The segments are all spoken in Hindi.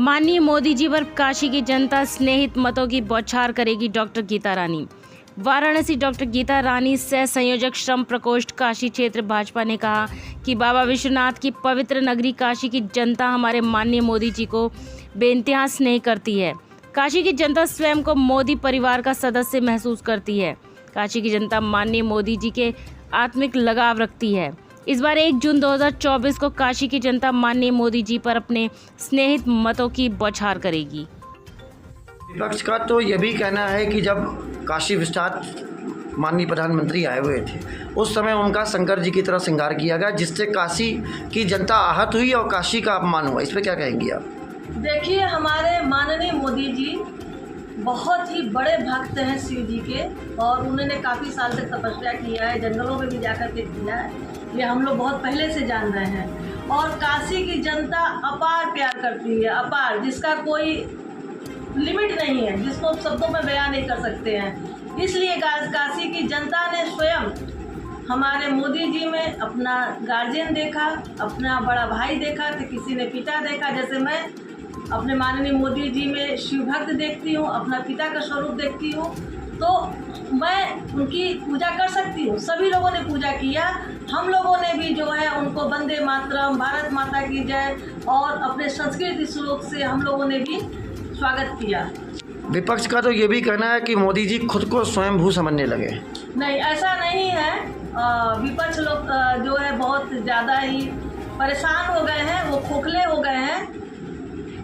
माननीय मोदी जी पर काशी की जनता स्नेहित मतों की बौछार करेगी। डॉक्टर गीता रानी। वाराणसी डॉक्टर गीता रानी सह संयोजक श्रम प्रकोष्ठ काशी क्षेत्र भाजपा ने कहा कि बाबा विश्वनाथ की पवित्र नगरी काशी की जनता हमारे माननीय मोदी जी को बेइंतहा स्नेह करती है। काशी की जनता स्वयं को मोदी परिवार का सदस्य महसूस करती है। काशी की जनता माननीय मोदी जी के आत्मिक लगाव रखती है। इस बार 1 जून 2024 को काशी की जनता माननीय मोदी जी पर अपने स्नेहित मतों की बौछार करेगी। विपक्ष का तो यह भी कहना है कि जब काशी विश्वनाथ माननीय प्रधानमंत्री आए हुए थे उस समय उनका शंकर जी की तरह श्रृंगार किया गया, जिससे काशी की जनता आहत हुई और काशी का अपमान हुआ। इस पर क्या कहेंगी आप? देखिए, हमारे माननीय मोदी जी बहुत ही बड़े भक्त हैं शिव जी के, और उन्होंने काफ़ी साल तक तपस्या किया है, जंगलों में भी जाकर के किया है। ये हम लोग बहुत पहले से जान रहे हैं। और काशी की जनता अपार प्यार करती है, अपार, जिसका कोई लिमिट नहीं है, जिसको शब्दों में बयान नहीं कर सकते हैं। इसलिए काशी की जनता ने स्वयं हमारे मोदी जी में अपना गार्जियन देखा, अपना बड़ा भाई देखा, कि किसी ने पिता देखा। जैसे मैं अपने माननीय मोदी जी में शिव भक्त देखती हूँ, अपना पिता का स्वरूप देखती हूँ, तो मैं उनकी पूजा कर सकती हूँ। सभी लोगों ने पूजा किया। हम लोगों ने भी जो है उनको वंदे मातरम, भारत माता की जय और अपने संस्कृत श्लोक से हम लोगों ने भी स्वागत किया। विपक्ष का तो ये भी कहना है कि मोदी जी खुद को स्वयंभू समझने लगे। नहीं, ऐसा नहीं है। विपक्ष लोग जो है बहुत ज़्यादा ही परेशान हो गए हैं, वो खोखले हो गए हैं।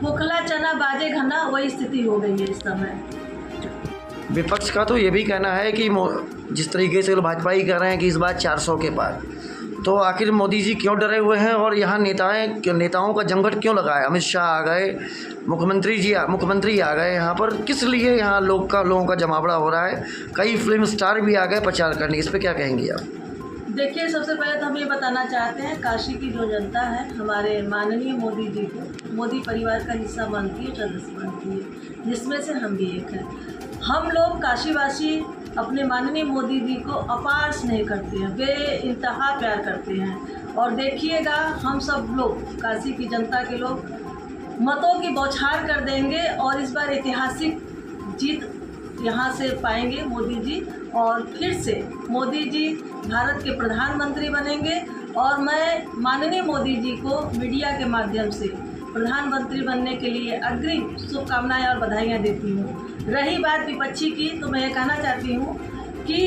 खोखला चना बाजे घना, वही स्थिति हो गई है इस समय। विपक्ष का तो ये भी कहना है कि जिस तरीके से भाजपा ही कह रहे हैं कि इस बार 400 के पार, तो आखिर मोदी जी क्यों डरे हुए हैं और यहाँ नेताओं का जमघट क्यों लगा है? अमित शाह आ गए, मुख्यमंत्री आ गए यहाँ पर, किस लिए यहाँ लोगों का जमावड़ा हो रहा है? कई फिल्म स्टार भी आ गए प्रचार करने। इस पर क्या कहेंगी आप? देखिए, सबसे पहले तो हम ये बताना चाहते हैं, काशी की जो जनता है हमारे माननीय मोदी जी को मोदी परिवार का हिस्सा मानती है, सदस्य मानती है, जिसमें से हम भी एक हैं। हम लोग काशीवासी अपने माननीय मोदी जी को अपार स्नेह करते हैं, बेइंतहा प्यार करते हैं। और देखिएगा, हम सब लोग काशी की जनता के लोग मतों की बौछार कर देंगे और इस बार ऐतिहासिक जीत यहाँ से पाएंगे मोदी जी, और फिर से मोदी जी भारत के प्रधानमंत्री बनेंगे। और मैं माननीय मोदी जी को मीडिया के माध्यम से प्रधानमंत्री बनने के लिए अग्रिम शुभकामनाएं और बधाइयाँ देती हूँ। रही बात विपक्षी की, तो मैं ये कहना चाहती हूँ कि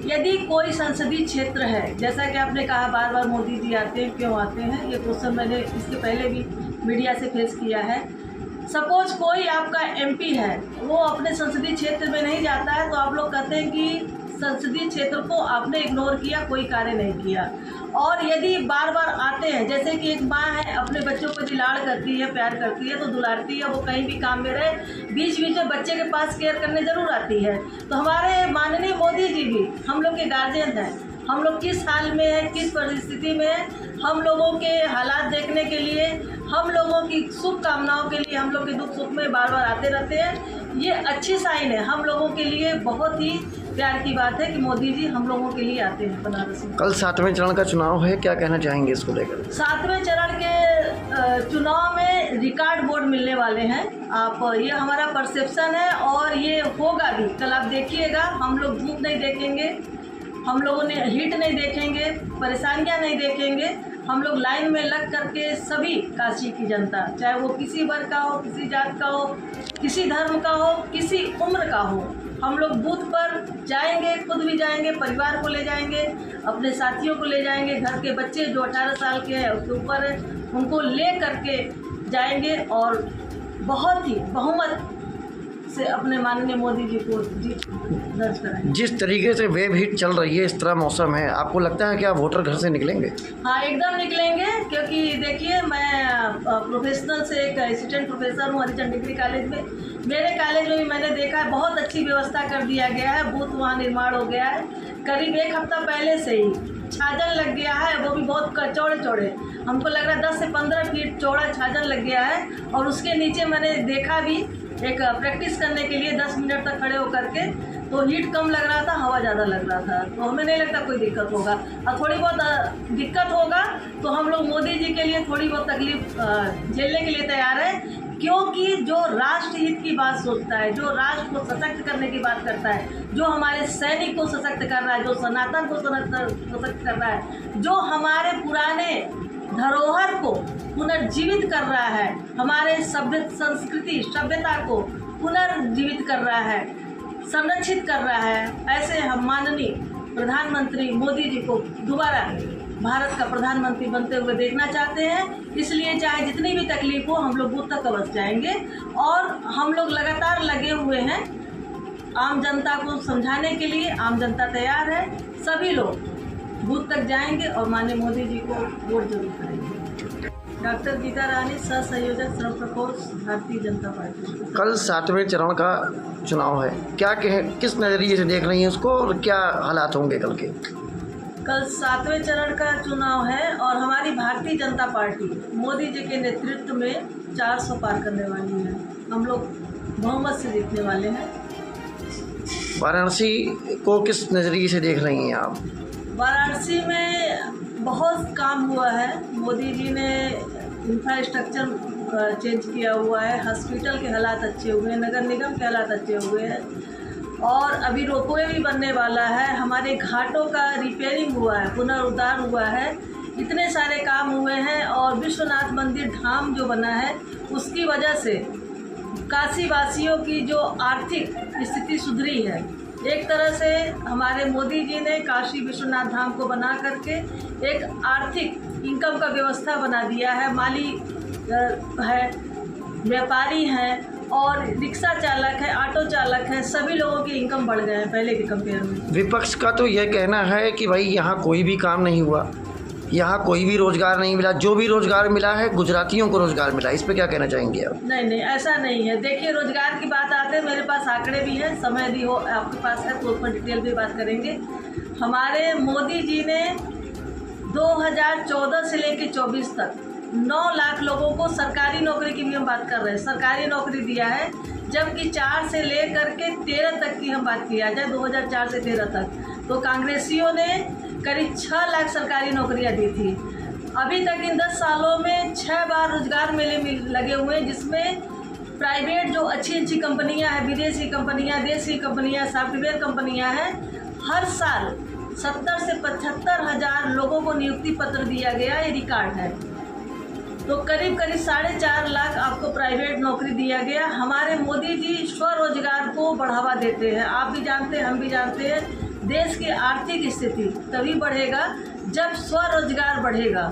यदि कोई संसदीय क्षेत्र है, जैसा कि आपने कहा बार बार मोदी जी आते हैं, क्यों आते हैं, ये क्वेश्चन मैंने इसके पहले भी मीडिया से फेस किया है। सपोज कोई आपका एमपी है, वो अपने संसदीय क्षेत्र में नहीं जाता है, तो आप लोग कहते हैं कि संसदीय क्षेत्र को आपने इग्नोर किया, कोई कार्य नहीं किया। और यदि बार बार आते हैं, जैसे कि एक माँ है, अपने बच्चों को लाड़ करती है, प्यार करती है, तो दुलारती है, वो कहीं भी काम में रहे, बीच बीच में बच्चे के पास केयर करने जरूर आती है। तो हमारे माननीय मोदी जी भी हम लोग के गार्जियन हैं। हम लोग किस हाल में है, किस परिस्थिति में है, हम लोगों के हालात देखने के लिए, हम लोगों की शुभकामनाओं के लिए, हम लोग के दुख सुख में बार बार आते रहते हैं। ये अच्छी साइन है, हम लोगों के लिए बहुत ही प्यार की बात है कि मोदी जी हम लोगों के लिए आते हैं बनारस में। कल 7वें चरण का चुनाव है, क्या कहना चाहेंगे इसको लेकर? 7वें चरण के चुनाव में रिकॉर्ड वोट मिलने वाले हैं। ये हमारा परसेप्शन है और ये होगा भी। कल आप देखिएगा, हम लोग धूप नहीं देखेंगे, हम लोगों ने हीट नहीं देखेंगे, परेशानियां नहीं देखेंगे। हम लोग लाइन में लग करके सभी काशी की जनता, चाहे वो किसी वर्ग का हो, किसी जात का हो, किसी धर्म का हो, किसी उम्र का हो, हम लोग बूथ पर जाएंगे, खुद भी जाएंगे, परिवार को ले जाएंगे, अपने साथियों को ले जाएंगे, घर के बच्चे जो 18 साल के हैं उसके ऊपर है, उनको ले करके जाएंगे और बहुत ही बहुमत से अपने माननीय मोदी जी को जीत दर्ज कराएंगे। जिस तरीके से वेब हिट चल रही है, इस तरह मौसम है, आपको लगता है कि आप वोटर घर से निकलेंगे? हाँ, एकदम निकलेंगे, क्योंकि देखिए, मैं प्रोफेशनल से एक असिस्टेंट प्रोफेसर हूँ हरिचंद डिग्री कॉलेज में। मेरे कॉलेज में भी मैंने देखा है, बहुत अच्छी व्यवस्था कर दिया गया है, बूथ वहाँ निर्माण हो गया है। करीब 1 हफ्ता पहले से ही छाजन लग गया है, वो भी बहुत चौड़े, हमको लग रहा है 10 से 15 फीट चौड़ा छाजन लग गया है। और उसके नीचे मैंने देखा भी, एक प्रैक्टिस करने के लिए 10 मिनट तक खड़े होकर के, तो हीट कम लग रहा था, हवा ज़्यादा लग रहा था, तो हमें नहीं लगता कोई दिक्कत होगा। और थोड़ी बहुत दिक्कत होगा तो हम लोग मोदी जी के लिए थोड़ी बहुत तकलीफ झेलने के लिए तैयार है, क्योंकि जो राष्ट्र हित की बात सोचता है, जो राष्ट्र को सशक्त करने की बात करता है, जो हमारे सैनिक को सशक्त कर रहा है, जो सनातन को सशक्त कर रहा है, जो हमारे पुराने धरोहर को पुनर्जीवित कर रहा है, हमारे सभ्यता को पुनर्जीवित कर रहा है, संरक्षित कर रहा है, ऐसे हम माननीय प्रधानमंत्री मोदी जी को दोबारा भारत का प्रधानमंत्री बनते हुए देखना चाहते हैं। इसलिए चाहे जितनी भी तकलीफ हो, हम लोग बूथ तक अवश्य जाएंगे और हम लोग लगातार लगे हुए हैं आम जनता को समझाने के लिए। आम जनता तैयार है, सभी लोग बूथ तक जाएंगे और माननीय मोदी जी को वोट जरूर करेंगे। डॉक्टर गीता रानी, सह संयोजक श्रम प्रकोष्ठ, भारतीय जनता पार्टी। कल 7वें चरण का चुनाव है, क्या किस नज़रिए से देख रही हैं उसको और क्या हालात होंगे कल के? कल 7वें चरण का चुनाव है और हमारी भारतीय जनता पार्टी मोदी जी के नेतृत्व में 400 पार करने वाली है। हम लोग बहुमत से जीतने वाले हैं। वाराणसी को किस नज़रिए से देख रही हैं आप? वाराणसी में बहुत काम हुआ है। मोदी जी ने इंफ्रास्ट्रक्चर चेंज किया हुआ है, हॉस्पिटल के हालात अच्छे हुए हैं, नगर निगम के हालात अच्छे हुए हैं और अभी रोपवे भी बनने वाला है। हमारे घाटों का रिपेयरिंग हुआ है, पुनरुद्धार हुआ है, इतने सारे काम हुए हैं और विश्वनाथ मंदिर धाम जो बना है उसकी वजह से काशी वासियों की जो आर्थिक स्थिति सुधरी है। एक तरह से हमारे मोदी जी ने काशी विश्वनाथ धाम को बना करके एक आर्थिक इनकम का व्यवस्था बना दिया है। माली है, व्यापारी हैं और रिक्शा चालक है, ऑटो चालक है, सभी लोगों की इनकम बढ़ गए हैं पहले के कंपेयर में। विपक्ष का तो यह कहना है कि भाई यहाँ कोई भी काम नहीं हुआ, यहाँ कोई भी रोजगार नहीं मिला, जो भी रोजगार मिला है गुजरातियों को रोजगार मिला। इस पे क्या कहना चाहेंगे आप? नहीं, ऐसा नहीं है। देखिए, रोजगार की बात आते हैं, मेरे पास आंकड़े भी हैं, समय भी हो आपके पास है तो उस पर डिटेल भी बात करेंगे। हमारे मोदी जी ने 2014 से लेकर 24 तक 9 लाख लोगों को सरकारी नौकरी की भी हम बात कर रहे हैं, सरकारी नौकरी दिया है, जबकि 4 से लेकर के 13 तक की हम बात किया जाए, 2004 से 13 तक तो कांग्रेसियों ने करीब 6 लाख सरकारी नौकरियां दी थी। अभी तक इन 10 सालों में 6 बार रोजगार मेले लगे हुए हैं, जिसमें प्राइवेट जो अच्छी कंपनियां हैं, विदेशी कंपनियां, देशी कंपनियां, सॉफ्टवेयर कंपनियां हैं, हर साल 70 से 75 हज़ार लोगों को नियुक्ति पत्र दिया गया, ये रिकॉर्ड है। तो करीब 4.5 लाख आपको प्राइवेट नौकरी दिया गया। हमारे मोदी जी स्वरोजगार को बढ़ावा देते हैं। आप भी जानते हैं, हम भी जानते हैं, देश की आर्थिक स्थिति तभी बढ़ेगा जब स्वरोजगार बढ़ेगा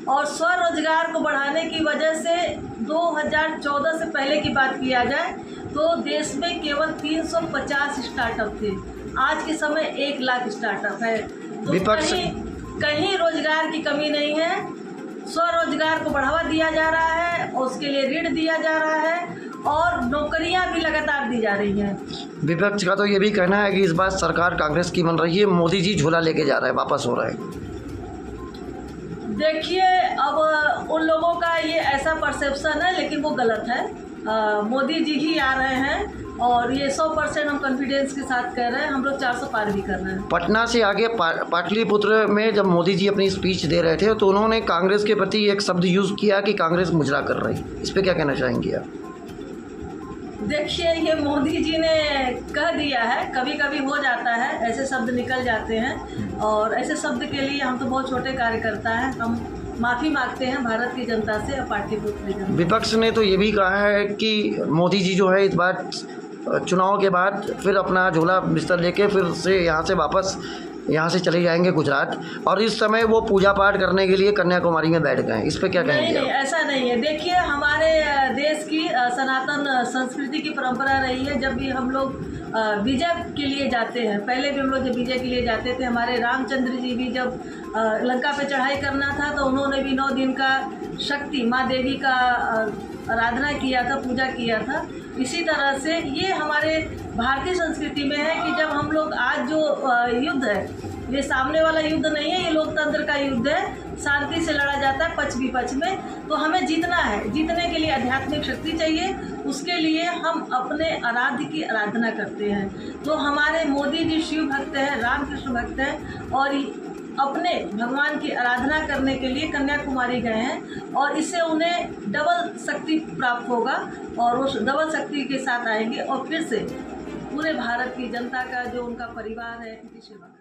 और स्वरोजगार को बढ़ाने की वजह से 2014 से पहले की बात किया जाए तो देश में केवल 350 स्टार्टअप थे, आज के समय 1 लाख स्टार्टअप है। तो कहीं रोजगार की कमी नहीं है, स्वरोजगार को बढ़ावा दिया जा रहा है और उसके लिए ऋण दिया जा रहा है और नौकरियां भी लगातार दी जा रही हैं। विपक्ष का तो ये भी कहना है कि इस बार सरकार कांग्रेस की बन रही है, मोदी जी झोला लेके जा रहे हैं, वापस हो रहा है। देखिए, अब उन लोगों का ये ऐसा परसेप्शन है, लेकिन वो गलत है। मोदी जी ही आ रहे हैं और ये 100% हम कॉन्फिडेंस के साथ कह रहे हैं, हम लोग 400 पार भी कर रहे हैं। पटना से आगे पाटलिपुत्र में जब मोदी जी अपनी स्पीच दे रहे थे तो उन्होंने कांग्रेस के प्रति एक शब्द यूज़ किया कि कांग्रेस मुजरा कर रही। इस पे क्या कहना चाहेंगे आप? देखिए, ये मोदी जी ने कह दिया है, कभी कभी हो जाता है, ऐसे शब्द निकल जाते हैं और ऐसे शब्द के लिए हम तो बहुत छोटे कार्यकर्ता हैं, हम माफ़ी मांगते हैं भारत की जनता से और पाटलिपुत्र। विपक्ष ने तो ये भी कहा है कि मोदी जी जो है इस बार चुनाव के बाद फिर अपना झोला बिस्तर लेके फिर से यहाँ से चले जाएंगे गुजरात और इस समय वो पूजा पाठ करने के लिए कन्याकुमारी में बैठ गए हैं। इस पे क्या कहेंगे? नहीं, ऐसा नहीं है। देखिए, हमारे देश की सनातन संस्कृति की परंपरा रही है, जब भी हम लोग विजय के लिए जाते हैं, पहले भी हम लोग जब विजय के लिए जाते थे, हमारे रामचंद्र जी भी जब लंका पे चढ़ाई करना था तो उन्होंने भी 9 दिन का शक्ति माँ देवी का आराधना किया था, पूजा किया था। इसी तरह से ये हमारे भारतीय संस्कृति में है कि जब हम लोग आज जो युद्ध है, ये सामने वाला युद्ध नहीं है, ये लोकतंत्र का युद्ध है, शांति से लड़ा जाता है पक्ष विपक्ष में। तो हमें जीतना है, जीतने के लिए आध्यात्मिक शक्ति चाहिए, उसके लिए हम अपने आराध्य की आराधना करते हैं। तो हमारे मोदी जी शिव भक्त हैं, रामकृष्ण भक्त हैं और अपने भगवान की आराधना करने के लिए कन्याकुमारी गए हैं और इससे उन्हें डबल शक्ति प्राप्त होगा और वो डबल शक्ति के साथ आएंगे और फिर से पूरे भारत की जनता का जो उनका परिवार है उनकी सेवा करेंगे।